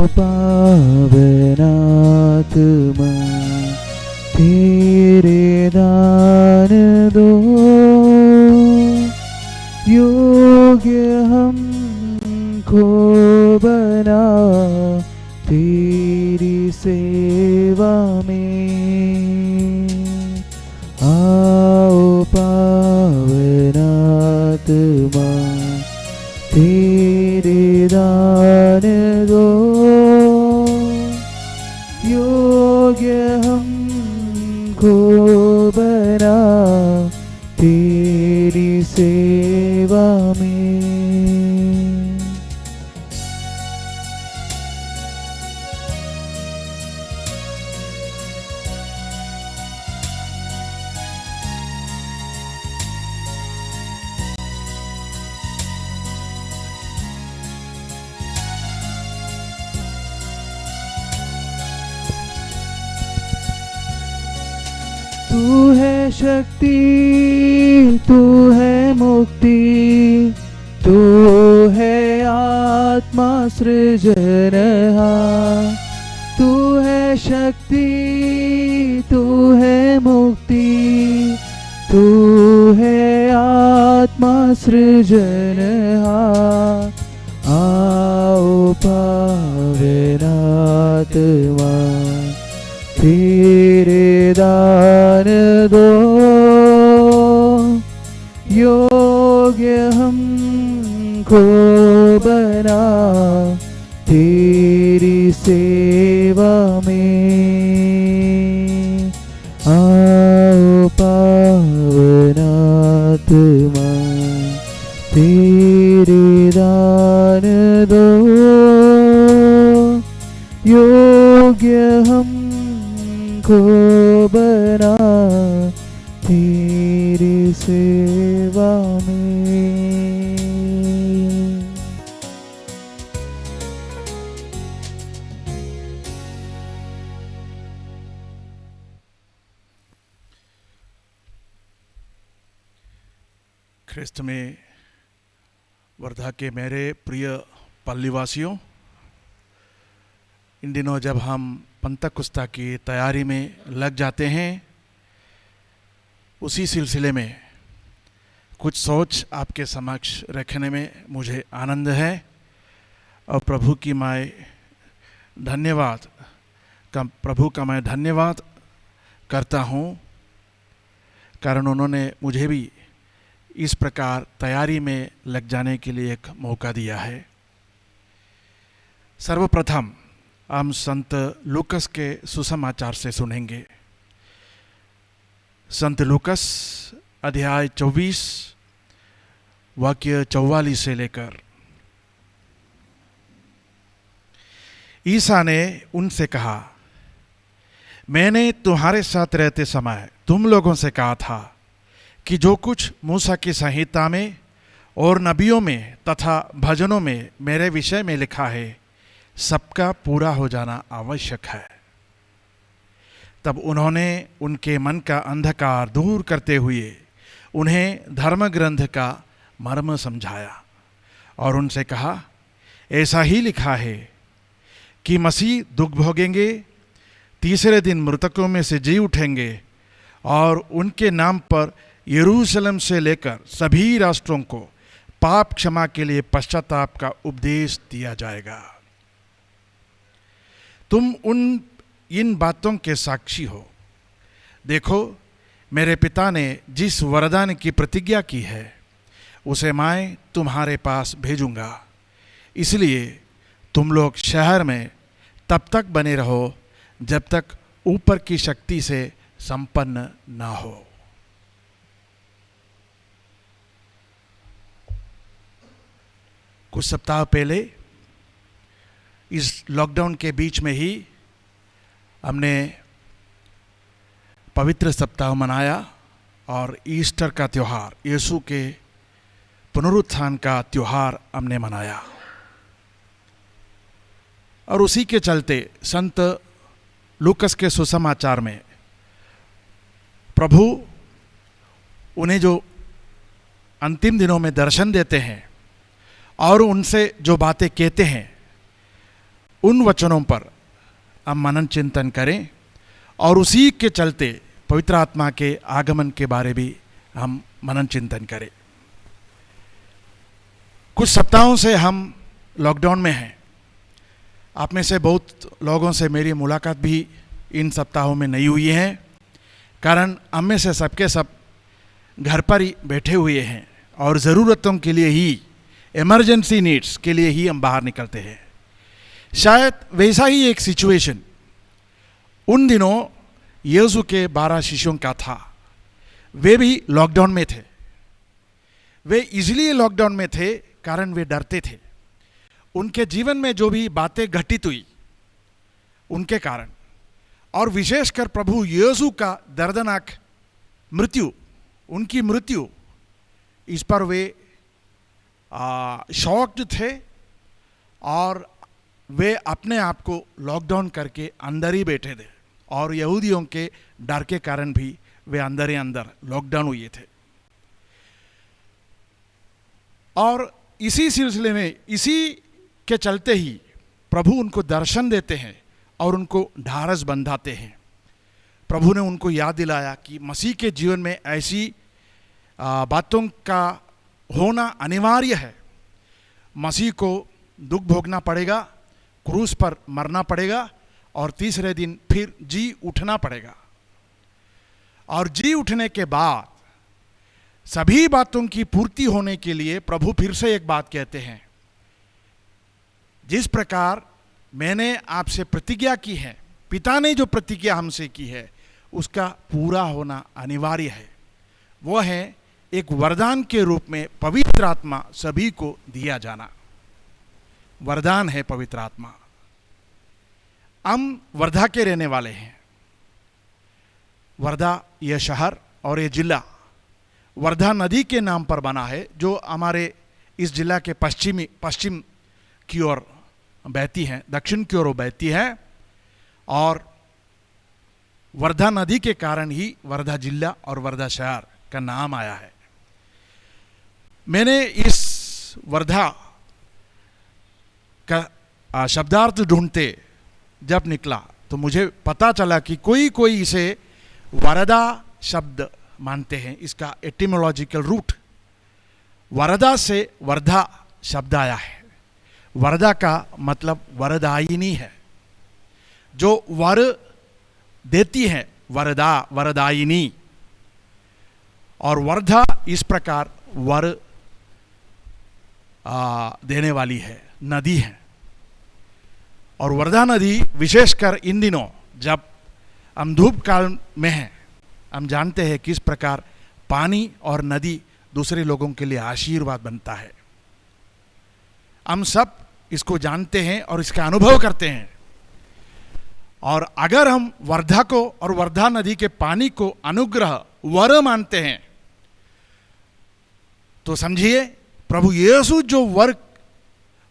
पावन आत्मा तेरे दान दो, योग्य हमको बना तेरी सेवा में। आओ पावन आत्मा तेरे दान दो, योग्य हमको बना तेरी सेवा में। तू है शक्ति, तू है मुक्ति, तू है आत्मा सृजनहार। तू है शक्ति, तू है मुक्ति, तू है आत्मा सृजनहार। आओ पावन आत्मा तेरे दान दो, योग्य हमको बना तेरी सेवा में। आओ पावन आत्मा तेरे दान दो, योग्य हमको बना तेरी सेवा में। ख्रिस्त में वर्धा के मेरे प्रिय पल्लीवासियों, इन दिनों जब हम पंतकुस्ता की तैयारी में लग जाते हैं, उसी सिलसिले में कुछ सोच आपके समक्ष रखने में मुझे आनंद है और प्रभु का मैं धन्यवाद करता हूँ, कारण उन्होंने मुझे भी इस प्रकार तैयारी में लग जाने के लिए एक मौका दिया है। सर्वप्रथम हम संत लूकस के सुसमाचार से सुनेंगे। संत लूकस अध्याय 24 वाक्य 44 से लेकर। ईसा ने उनसे कहा, मैंने तुम्हारे साथ रहते समय तुम लोगों से कहा था कि जो कुछ मूसा की संहिता में और नबियों में तथा भजनों में मेरे विषय में लिखा है, सबका पूरा हो जाना आवश्यक है। तब उन्होंने उनके मन का अंधकार दूर करते हुए उन्हें धर्म ग्रंथ का मर्म समझाया और उनसे कहा, ऐसा ही लिखा है कि मसीह दुख भोगेंगे, तीसरे दिन मृतकों में से जी उठेंगे और उनके नाम पर यरूशलेम से लेकर सभी राष्ट्रों को पाप क्षमा के लिए पश्चाताप का उपदेश दिया जाएगा। तुम इन बातों के साक्षी हो। देखो, मेरे पिता ने जिस वरदान की प्रतिज्ञा की है उसे मैं तुम्हारे पास भेजूंगा, इसलिए तुम लोग शहर में तब तक बने रहो जब तक ऊपर की शक्ति से संपन्न ना हो। कुछ सप्ताह पहले इस लॉकडाउन के बीच में ही हमने पवित्र सप्ताह मनाया और ईस्टर का त्यौहार, यीशु के पुनरुत्थान का त्यौहार हमने मनाया। और उसी के चलते संत लूकस के सुसमाचार में प्रभु उन्हें जो अंतिम दिनों में दर्शन देते हैं और उनसे जो बातें कहते हैं, उन वचनों पर हम मनन चिंतन करें और उसी के चलते पवित्र आत्मा के आगमन के बारे भी हम मनन चिंतन करें। कुछ सप्ताहों से हम लॉकडाउन में हैं। आप में से बहुत लोगों से मेरी मुलाकात भी इन सप्ताहों में नहीं हुई है, कारण हम में से सबके सब घर पर ही बैठे हुए हैं और ज़रूरतों के लिए ही, इमरजेंसी नीड्स के लिए ही हम बाहर निकलते हैं। शायद वैसा ही एक सिचुएशन उन दिनों यीशु के 12 शिष्यों का था। वे भी लॉकडाउन में थे। वे इसलिए लॉकडाउन में थे कारण वे डरते थे। उनके जीवन में जो भी बातें घटित हुई उनके कारण, और विशेषकर प्रभु यीशु का दर्दनाक मृत्यु, उनकी मृत्यु, इस पर वे शॉक्ड थे और वे अपने आप को लॉकडाउन करके अंदर ही बैठे थे और यहूदियों के डर के कारण भी वे अंदर ही अंदर लॉकडाउन हुए थे। और इसी सिलसिले में, इसी के चलते ही प्रभु उनको दर्शन देते हैं और उनको ढारस बंधाते हैं। प्रभु ने उनको याद दिलाया कि मसीह के जीवन में ऐसी बातों का होना अनिवार्य है। मसीह को दुख भोगना पड़ेगा, क्रूस पर मरना पड़ेगा और तीसरे दिन फिर जी उठना पड़ेगा। और जी उठने के बाद सभी बातों की पूर्ति होने के लिए प्रभु फिर से एक बात कहते हैं, जिस प्रकार मैंने आपसे प्रतिज्ञा की है, पिता ने जो प्रतिज्ञा हमसे की है, उसका पूरा होना अनिवार्य है। वो है एक वरदान के रूप में पवित्र आत्मा सभी को दिया जाना। वरदान है पवित्र आत्मा। हम वर्धा के रहने वाले हैं। वर्धा यह शहर और यह जिला वर्धा नदी के नाम पर बना है, जो हमारे इस जिला के पश्चिम की ओर बहती है, दक्षिण की ओर बहती है। और वर्धा नदी के कारण ही वर्धा जिला और वर्धा शहर का नाम आया है। मैंने इस वर्धा का शब्दार्थ ढूंढते जब निकला तो मुझे पता चला कि कोई इसे वरदा शब्द मानते हैं। इसका एटिमोलॉजिकल रूट वरदा से वर्धा शब्द आया है। वरदा का मतलब वरदायिनी है, जो वर देती है, वरदा, वरदायिनी। और वर्धा इस प्रकार वर देने वाली है, नदी है। और वर्धा नदी विशेषकर इन दिनों जब हम धूप काल में हैं, हम जानते हैं किस प्रकार पानी और नदी दूसरे लोगों के लिए आशीर्वाद बनता है। हम सब इसको जानते हैं और इसका अनुभव करते हैं। और अगर हम वर्धा को और वर्धा नदी के पानी को अनुग्रह, वर मानते हैं, तो समझिए प्रभु यीशु जो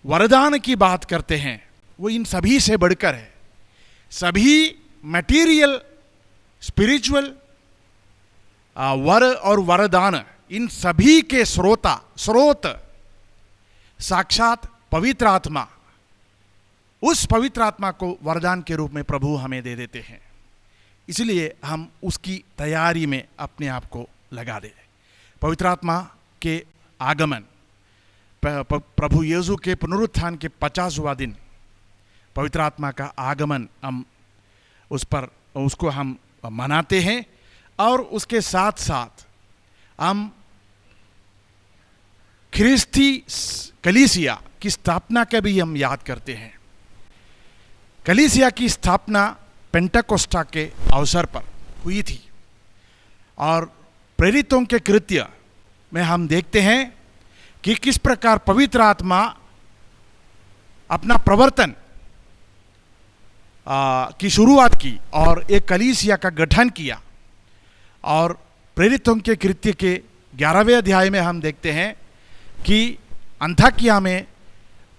वरदान की बात करते हैं वो इन सभी से बढ़कर है। सभी मटेरियल, स्पिरिचुअल वर और वरदान, इन सभी के स्रोत साक्षात पवित्र आत्मा, उस पवित्र आत्मा को वरदान के रूप में प्रभु हमें दे देते हैं। इसलिए हम उसकी तैयारी में अपने आप को लगा दें। पवित्र आत्मा के आगमन, प्रभु यीशु के पुनरुत्थान के 50वां दिन पवित्र आत्मा का आगमन, हम उसको हम मनाते हैं। और उसके साथ साथ हम ख्रिस्ती कलीसिया की स्थापना का भी हम याद करते हैं। कलीसिया की स्थापना पेंटेकोस्टा के अवसर पर हुई थी। और प्रेरितों के कृत्य में हम देखते हैं कि किस प्रकार पवित्र आत्मा अपना प्रवर्तन की शुरुआत की और एक कलीसिया का गठन किया। और प्रेरितों के कृत्य के 11वें अध्याय में हम देखते हैं कि अंताकिया में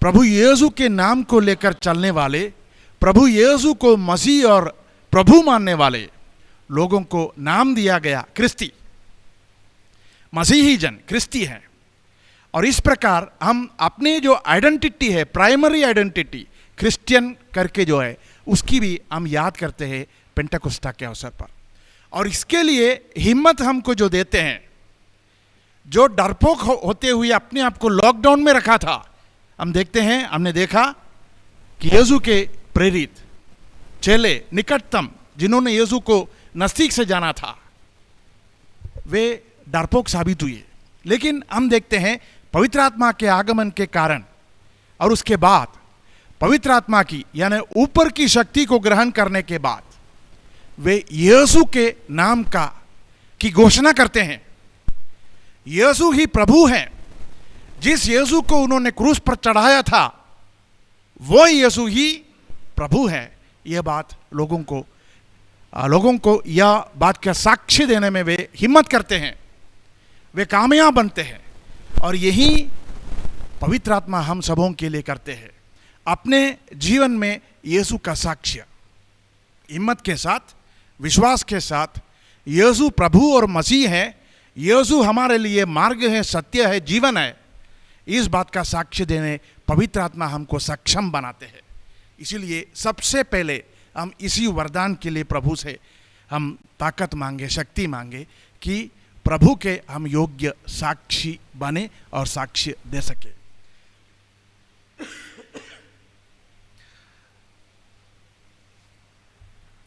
प्रभु यीशु के नाम को लेकर चलने वाले, प्रभु यीशु को मसीह और प्रभु मानने वाले लोगों को नाम दिया गया क्रिस्ती। मसीही जन क्रिस्ती हैं। और इस प्रकार हम अपने जो आइडेंटिटी है, प्राइमरी आइडेंटिटी क्रिश्चियन करके जो है उसकी भी हम याद करते हैं पेंटेकोस्टा के अवसर पर। और इसके लिए हिम्मत हमको जो देते हैं, जो डरपोक होते हुए अपने आप को लॉकडाउन में रखा था, हम देखते हैं, हमने देखा कि यीशु के प्रेरित चेले निकटतम जिन्होंने यीशु को नजदीक से जाना था, वे डरपोक साबित हुए। लेकिन हम देखते हैं पवित्र आत्मा के आगमन के कारण और उसके बाद पवित्र आत्मा की यानी ऊपर की शक्ति को ग्रहण करने के बाद वे यीशु के नाम की घोषणा करते हैं। यीशु ही प्रभु हैं। जिस यीशु को उन्होंने क्रूस पर चढ़ाया था वो यीशु ही प्रभु है। यह बात लोगों को यह बात का साक्ष्य देने में वे हिम्मत करते हैं, वे कामयाब बनते हैं। और यही पवित्र आत्मा हम सबों के लिए करते हैं। अपने जीवन में यीशु का साक्ष्य हिम्मत के साथ, विश्वास के साथ, यीशु प्रभु और मसीह है, यीशु हमारे लिए मार्ग है, सत्य है, जीवन है, इस बात का साक्ष्य देने पवित्र आत्मा हमको सक्षम बनाते हैं। इसीलिए सबसे पहले हम इसी वरदान के लिए प्रभु से हम ताकत मांगे, शक्ति मांगे कि प्रभु के हम योग्य साक्षी बने और साक्ष्य दे सके।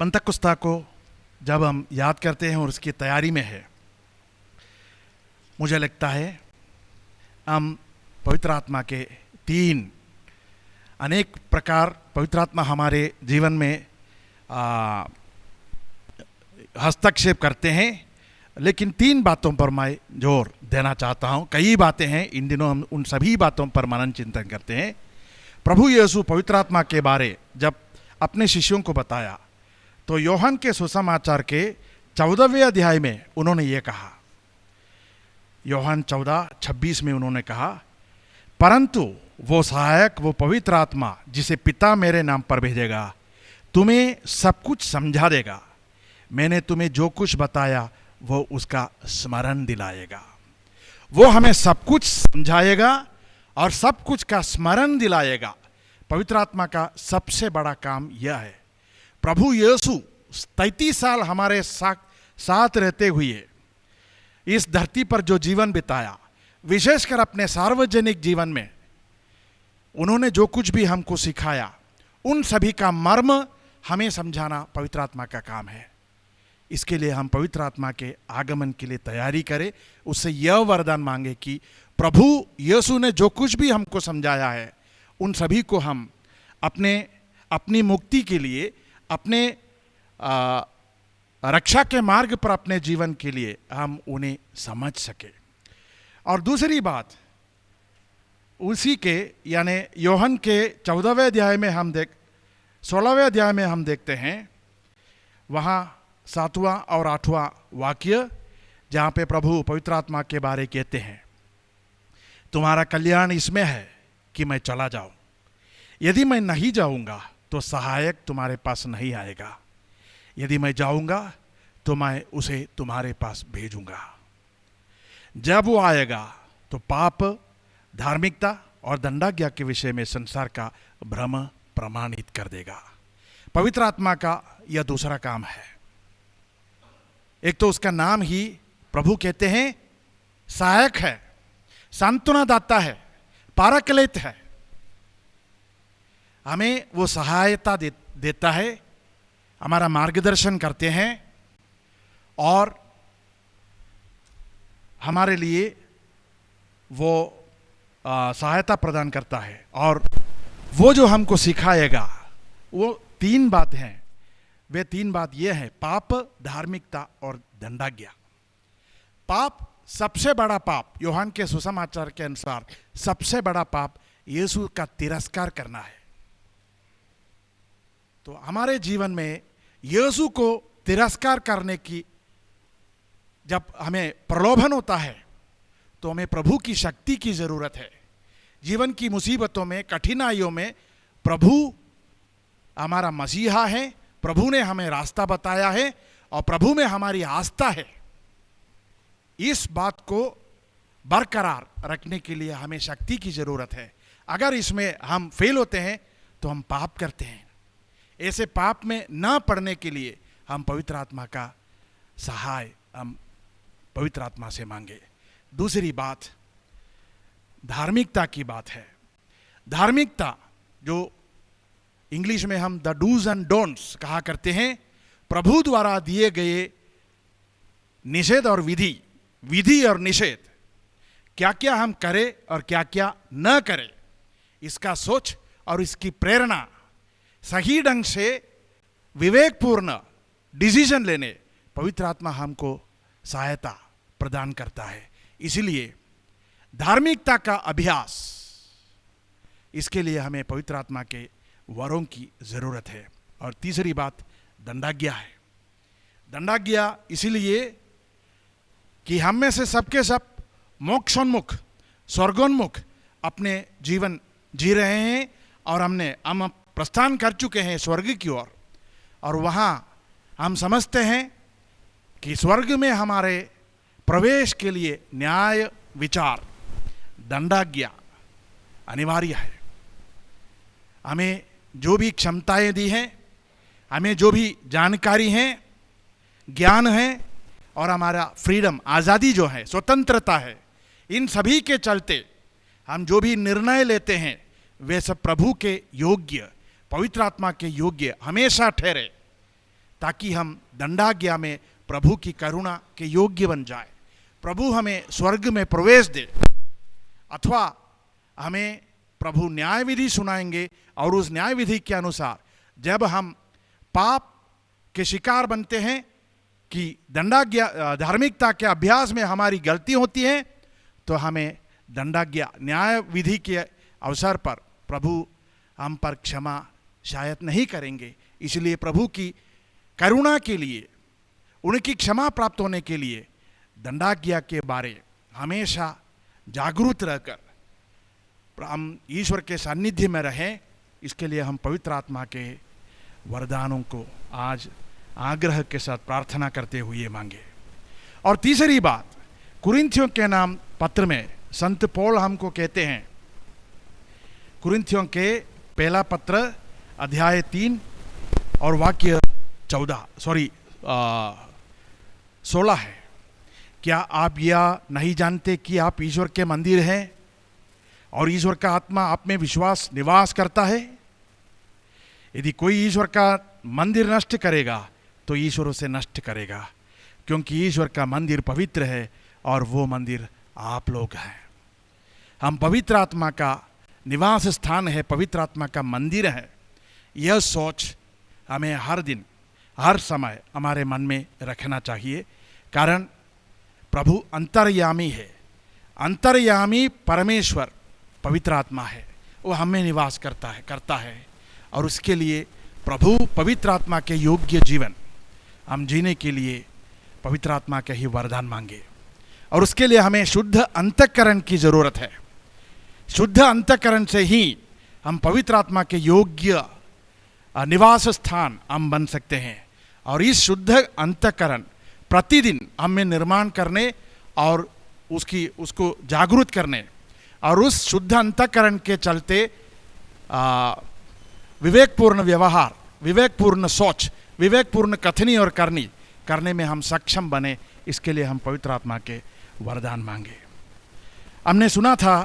पेंटेकोस्ता को जब हम याद करते हैं और उसकी तैयारी में है, मुझे लगता है हम पवित्र आत्मा के तीन अनेक प्रकार पवित्र आत्मा हमारे जीवन में हस्तक्षेप करते हैं। लेकिन तीन बातों पर मैं जोर देना चाहता हूँ। कई बातें हैं, इन दिनों हम उन सभी बातों पर मनन चिंतन करते हैं। प्रभु यीशु पवित्र आत्मा के बारे जब अपने शिष्यों को बताया तो यूहन्ना के सुसमाचार के 14वें अध्याय में उन्होंने ये कहा, यूहन्ना 14:26 में उन्होंने कहा, परंतु वो सहायक, वो पवित्र आत्मा जिसे पिता मेरे नाम पर भेजेगा, तुम्हें सब कुछ समझा देगा। मैंने तुम्हें जो कुछ बताया वो उसका स्मरण दिलाएगा। वो हमें सब कुछ समझाएगा और सब कुछ का स्मरण दिलाएगा। पवित्र आत्मा का सबसे बड़ा काम यह है। प्रभु यीशु 33 साल हमारे साथ रहते हुए इस धरती पर जो जीवन बिताया, विशेषकर अपने सार्वजनिक जीवन में उन्होंने जो कुछ भी हमको सिखाया, उन सभी का मर्म हमें समझाना पवित्र आत्मा का काम है। इसके लिए हम पवित्र आत्मा के आगमन के लिए तैयारी करें, उससे यह वरदान मांगे कि प्रभु यीशु ने जो कुछ भी हमको समझाया है, उन सभी को हम अपनी मुक्ति के लिए, अपने रक्षा के मार्ग पर अपने जीवन के लिए हम उन्हें समझ सके। और दूसरी बात, उसी के यानी यूहन्ना के 14वें अध्याय में 16वें अध्याय में हम देखते हैं, वहाँ 7वां और 8वां वाक्य जहाँ पे प्रभु पवित्र आत्मा के बारे कहते हैं, तुम्हारा कल्याण इसमें है कि मैं चला जाऊं। यदि मैं नहीं जाऊंगा तो सहायक तुम्हारे पास नहीं आएगा। यदि मैं जाऊंगा तो मैं उसे तुम्हारे पास भेजूंगा। जब वो आएगा तो पाप, धार्मिकता और दंडाज्ञा के विषय में संसार का भ्रम प्रमाणित कर देगा। पवित्र आत्मा का यह दूसरा काम है। एक तो उसका नाम ही प्रभु कहते हैं सहायक है, सांत्वना दाता है, पाराक्लेत है। हमें वो सहायता देता है, हमारा मार्गदर्शन करते हैं और हमारे लिए वो सहायता प्रदान करता है। और वो जो हमको सिखाएगा, वो 3 बात हैं। वे 3 बात ये है, पाप, धार्मिकता और दंडाज्ञा। पाप, सबसे बड़ा पाप यूहन्ना के सुसमाचार के अनुसार सबसे बड़ा पाप यीशु का तिरस्कार करना है। तो हमारे जीवन में यीशु को तिरस्कार करने की जब हमें प्रलोभन होता है तो हमें प्रभु की शक्ति की जरूरत है। जीवन की मुसीबतों में, कठिनाइयों में प्रभु हमारा मसीहा है, प्रभु ने हमें रास्ता बताया है और प्रभु में हमारी आस्था है। इस बात को बरकरार रखने के लिए हमें शक्ति की जरूरत है। अगर इसमें हम फेल होते हैं तो हम पाप करते हैं। ऐसे पाप में न पड़ने के लिए हम पवित्र आत्मा का सहाय हम पवित्र आत्मा से मांगे। दूसरी बात धार्मिकता की बात है। धार्मिकता जो इंग्लिश में हम द डूज एंड डोंट्स कहा करते हैं, प्रभु द्वारा दिए गए निषेध और विधि और निषेध, क्या क्या हम करें और क्या क्या न करें, इसका सोच और इसकी प्रेरणा सही ढंग से विवेकपूर्ण डिसीजन लेने पवित्र आत्मा हमको सहायता प्रदान करता है। इसलिए धार्मिकता का अभ्यास, इसके लिए हमें पवित्र आत्मा के वरों की जरूरत है। और तीसरी बात दंडाज्ञा है। दंडाज्ञा इसलिए कि हम में से सबके सब मोक्षोन्मुख स्वर्गोन्मुख अपने जीवन जी रहे हैं और हम प्रस्थान कर चुके हैं स्वर्ग की ओर। और वहाँ हम समझते हैं कि स्वर्ग में हमारे प्रवेश के लिए न्याय विचार दंडाज्ञा अनिवार्य है। हमें जो भी क्षमताएं दी हैं, हमें जो भी जानकारी है, ज्ञान है और हमारा फ्रीडम आज़ादी जो है, स्वतंत्रता है, इन सभी के चलते हम जो भी निर्णय लेते हैं वे सब प्रभु के योग्य, पवित्र आत्मा के योग्य हमेशा ठहरे, ताकि हम दंडाज्ञा में प्रभु की करुणा के योग्य बन जाए, प्रभु हमें स्वर्ग में प्रवेश दे। अथवा हमें प्रभु न्याय विधि सुनाएंगे और उस न्याय विधि के अनुसार जब हम पाप के शिकार बनते हैं कि दंडाज्ञा धार्मिकता के अभ्यास में हमारी गलती होती है, तो हमें दंडाज्ञा न्याय विधि के अवसर पर प्रभु हम पर क्षमा शायद नहीं करेंगे। इसलिए प्रभु की करुणा के लिए, उनकी क्षमा प्राप्त होने के लिए दंडाज्ञा के बारे हमेशा जागरूक रहकर हम ईश्वर के सानिध्य में रहें। इसके लिए हम पवित्र आत्मा के वरदानों को आज आग्रह के साथ प्रार्थना करते हुए मांगे। और तीसरी बात, कुरिन्थियों के नाम पत्र में संत पौल हमको कहते हैं, कुरिन्थियों के पहला पत्र अध्याय 3 और वाक्य 16 है, क्या आप यह नहीं जानते कि आप ईश्वर के मंदिर हैं और ईश्वर का आत्मा आप में विश्वास निवास करता है? यदि कोई ईश्वर का मंदिर नष्ट करेगा तो ईश्वर उसे नष्ट करेगा, क्योंकि ईश्वर का मंदिर पवित्र है और वो मंदिर आप लोग हैं। हम पवित्र आत्मा का निवास स्थान है, पवित्र आत्मा का मंदिर है। यह सोच हमें हर दिन हर समय हमारे मन में रखना चाहिए, कारण प्रभु अंतर्यामी है। अंतर्यामी परमेश्वर पवित्र आत्मा है, वो हमें निवास करता है और उसके लिए प्रभु पवित्र आत्मा के योग्य जीवन हम जीने के लिए पवित्र आत्मा के ही वरदान मांगे। और उसके लिए हमें शुद्ध अंतःकरण की जरूरत है। शुद्ध अंतःकरण से ही हम पवित्र आत्मा के योग्य निवास स्थान हम बन सकते हैं। और इस शुद्ध अंतःकरण प्रतिदिन हमें निर्माण करने और उसको जागरूक करने और उस शुद्ध अंतःकरण के चलते विवेकपूर्ण व्यवहार, विवेकपूर्ण सोच, विवेकपूर्ण कथनी और करने में हम सक्षम बने। इसके लिए हम पवित्र आत्मा के वरदान मांगे। हमने सुना था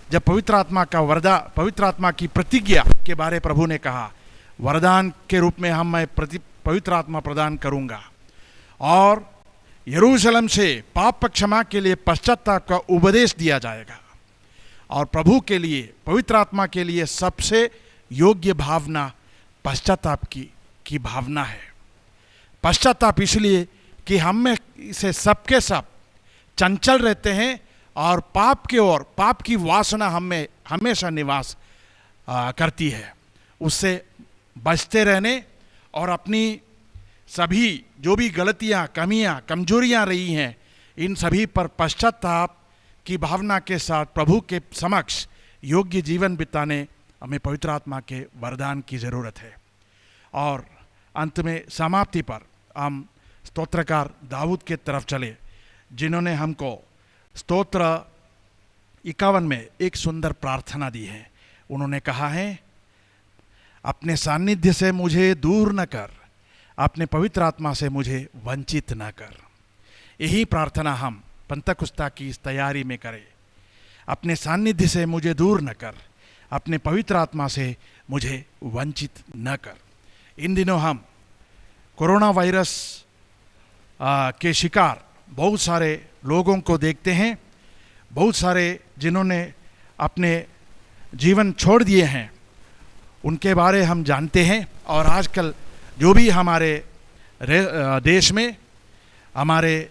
जब पवित्र आत्मा की प्रतिज्ञा के बारे प्रभु ने कहा, वरदान के रूप में मैं पवित्र आत्मा प्रदान करूंगा और यरूशलेम से पाप क्षमा के लिए पश्चाताप का उपदेश दिया जाएगा। और प्रभु के लिए, पवित्र आत्मा के लिए सबसे योग्य भावना पश्चाताप की भावना है। पश्चाताप इसलिए कि हम में से सबके सब चंचल रहते हैं और पाप के ओर, पाप की वासना हम में हमेशा निवास करती है। उससे बचते रहने और अपनी सभी जो भी गलतियां, कमियां, कमजोरियां रही हैं, इन सभी पर पश्चाताप की भावना के साथ प्रभु के समक्ष योग्य जीवन बिताने हमें पवित्र आत्मा के वरदान की ज़रूरत है। और अंत में समाप्ति पर हम स्तोत्रकार दाऊद के तरफ चले, जिन्होंने हमको स्तोत्र 51 में एक सुंदर प्रार्थना दी है। उन्होंने कहा है, अपने सानिध्य से मुझे दूर न कर, अपने पवित्र आत्मा से मुझे वंचित न कर। यही प्रार्थना हम पंतकुस्ता की इस तैयारी में करें। अपने सानिध्य से मुझे दूर न कर, अपने पवित्र आत्मा से मुझे वंचित न कर। इन दिनों हम कोरोना वायरस के शिकार बहुत सारे लोगों को देखते हैं, बहुत सारे जिन्होंने अपने जीवन छोड़ दिए हैं उनके बारे हम जानते हैं। और आजकल जो भी हमारे देश में, हमारे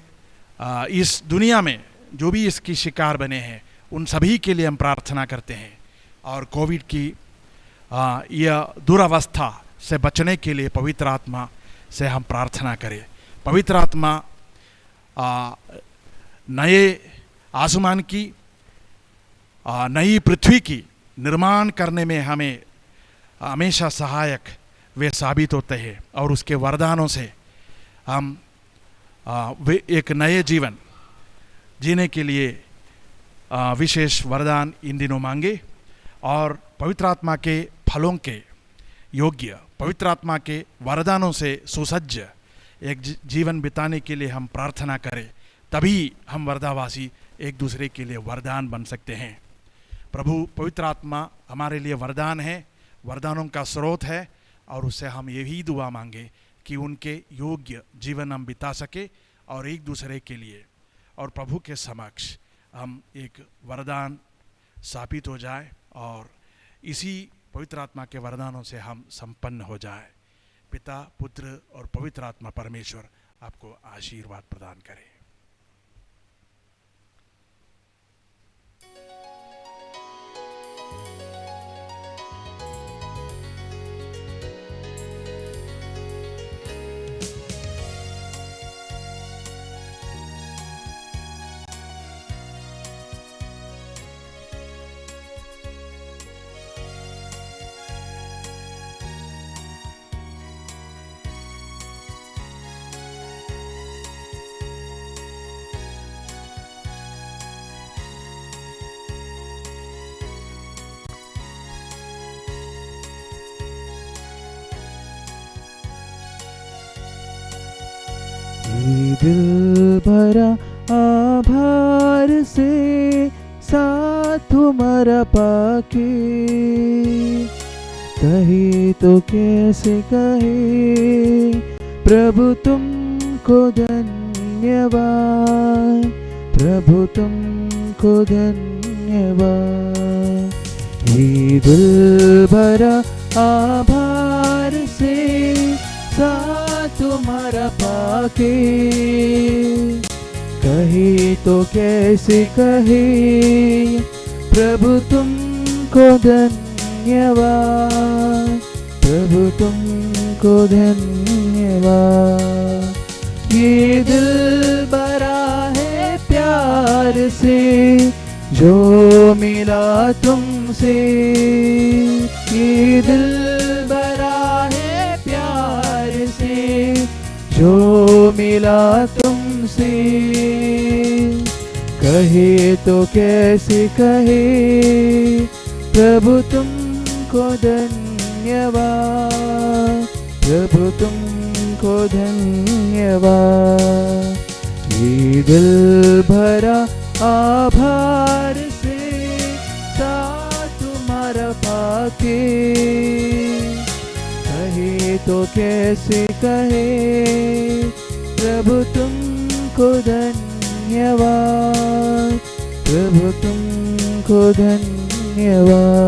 इस दुनिया में जो भी इसकी शिकार बने हैं, उन सभी के लिए हम प्रार्थना करते हैं। और कोविड की यह दुरावस्था से बचने के लिए पवित्र आत्मा से हम प्रार्थना करें। पवित्र आत्मा नए आसमान की, नई पृथ्वी की निर्माण करने में हमें हमेशा सहायक वे साबित होते हैं। और उसके वरदानों से हम वे एक नए जीवन जीने के लिए विशेष वरदान इन दिनों मांगे। और पवित्र आत्मा के फलों के योग्य, पवित्र आत्मा के वरदानों से सुसज्ज एक जीवन बिताने के लिए हम प्रार्थना करें। तभी हम वरदावासी एक दूसरे के लिए वरदान बन सकते हैं। प्रभु पवित्र आत्मा हमारे लिए वरदान है, वरदानों का स्रोत है। और उससे हम यही दुआ मांगे कि उनके योग्य जीवन हम बिता सके और एक दूसरे के लिए और प्रभु के समक्ष हम एक वरदान स्थापित हो जाए और इसी पवित्र आत्मा के वरदानों से हम संपन्न हो जाए। पिता, पुत्र और पवित्र आत्मा परमेश्वर आपको आशीर्वाद प्रदान करे। दिल भरा आभार से साथ तुम्हारा पाके, कहे तो कैसे कहे प्रभु तुमको धन्यवाद, प्रभु तुमको धन्यवाद। ये दिल भरा आभार से साथ तुम्हारा पाके, कहे तो कैसे कहे प्रभु तुमको धन्यवाद, प्रभु तुमको धन्यवाद। ये दिल भरा है प्यार से जो मिला तुमसे, ये दिल भरा है प्यार से जो मिला तुमसे, कहे तो कैसे कहे प्रभु तुमको धन्यवाद, प्रभु तुमको धन्यवाद। ये दिल भरा आभार से साथ तुम्हारा पाके, कहे तो कैसे कहे प्रभु तुमको धन्यवाद, प्रभु तुमको धन्यवाद।